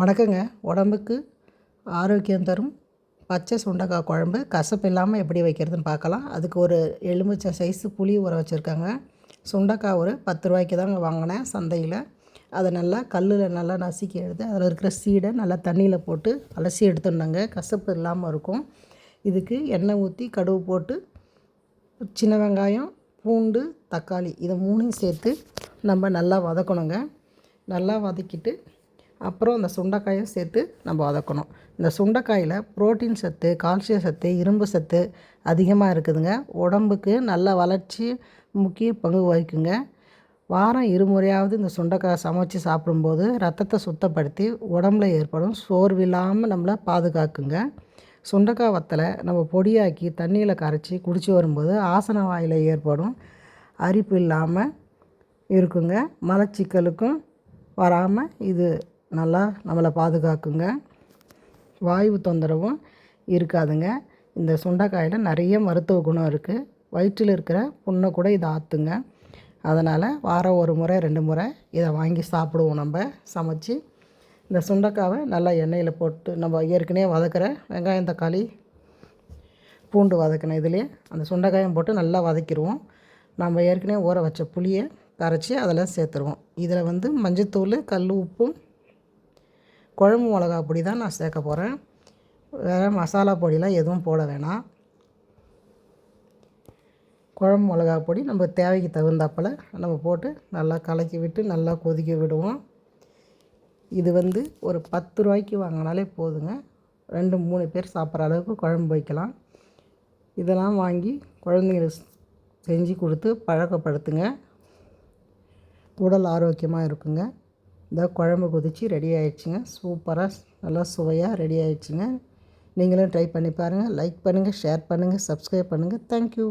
வணக்கங்க. உடம்புக்கு ஆரோக்கியம் தரும் பச்சை சுண்டைக்காய் குழம்பு கசப்பு இல்லாமல் எப்படி வைக்கிறதுன்னு பார்க்கலாம். அதுக்கு ஒரு எலுமிச்சை சைஸு புளி ஊற வச்சுருக்காங்க. சுண்டைக்காய் ஒரு 10 ரூபாய்க்கு தாங்க வாங்கினேன் சந்தையில். அதை நல்லா கல்லில் நல்லா நசுக்கி எடுத்து அதில் இருக்கிற சீடை நல்லா தண்ணியில் போட்டு அலசி எடுத்துடணுங்க. கசப்பு இல்லாமல் இருக்கும். இதுக்கு எண்ணெய் ஊற்றி கடுகு போட்டு சின்ன வெங்காயம், பூண்டு, தக்காளி இதை 3ஐயும் சேர்த்து நம்ம நல்லா வதக்கணுங்க. நல்லா வதக்கிட்டு அப்புறம் அந்த சுண்டைக்காயும் சேர்த்து நம்ம வதக்கணும். இந்த சுண்டைக்காயில் புரோட்டீன் சத்து, கால்சியம் சத்து, இரும்பு சத்து அதிகமாக இருக்குதுங்க. உடம்புக்கு நல்ல வளர்ச்சி முக்கிய பங்கு வகிக்குங்க. வாரம் 2 முறையாவது இந்த சுண்டைக்காய் சமைச்சு சாப்பிடும்போது ரத்தத்தை சுத்தப்படுத்தி உடம்புல ஏற்படும் சோர்வில்லாமல் நம்மளை பாதுகாக்குங்க. சுண்டைக்காய் வத்தலை நம்ம பொடியாக்கி தண்ணியில் கரைச்சி குடிச்சு வரும்போது ஆசன வாயில் ஏற்படும் அரிப்பு இல்லாமல் இருக்குங்க. மலச்சிக்கலுக்கும் வராமல் இது நல்லா நம்மளை பாதுகாக்குங்க. வாயு தொந்தரவும் இருக்காதுங்க. இந்த சுண்டைக்காயில் நிறைய மருத்துவ குணம் இருக்குது. வயிற்றில் இருக்கிற புண்ணை கூட இதை ஆற்றுங்க. அதனால் வாரம் 1 முறை 2 முறை இதை வாங்கி சாப்பிடுவோம். நம்ம சமைச்சி இந்த சுண்டைக்காவை நல்லா எண்ணெயில் போட்டு நம்ம ஏற்கனவே வதக்கிற வெங்காயம், தக்காளி, பூண்டு வதக்கின இதுலேயே அந்த சுண்டைக்காயும் போட்டு நல்லா வதக்கிடுவோம். நம்ம ஏற்கனவே ஊற வச்ச புளியை கரைச்சி அதில் சேர்த்துருவோம். இதில் மஞ்சத்தூள், கல் உப்பும், குழம்பு மிளகா பொடி தான் நான் சேர்க்க போகிறேன். வேறு மசாலா பொடிலாம் எதுவும் போட வேணாம். குழம்பு மிளகா பொடி நம்ம தேவைக்கு தகுந்தாப்பில் நம்ம போட்டு நல்லா கலக்கி விட்டு நல்லா கொதிக்க விடுவோம். இது ஒரு 10 ரூபாய்க்கு வாங்கினாலே போதுங்க. 2-3 பேர் சாப்பிட்ற அளவுக்கு குழம்பு வைக்கலாம். இதெல்லாம் வாங்கி குழந்தைங்களுக்கு செஞ்சு கொடுத்து பழக்கப்படுத்துங்க. உடல் ஆரோக்கியமாக இருக்குங்க. இந்த குழம்பு கொதித்து ரெடி ஆகிடுச்சிங்க. சூப்பராக நல்லா சுவையாக ரெடி ஆகிடுச்சிங்க. நீங்களும் ட்ரை பண்ணி பாருங்கள். லைக் பண்ணுங்கள், ஷேர் பண்ணுங்கள், சப்ஸ்கிரைப் பண்ணுங்கள். தேங்க்யூ.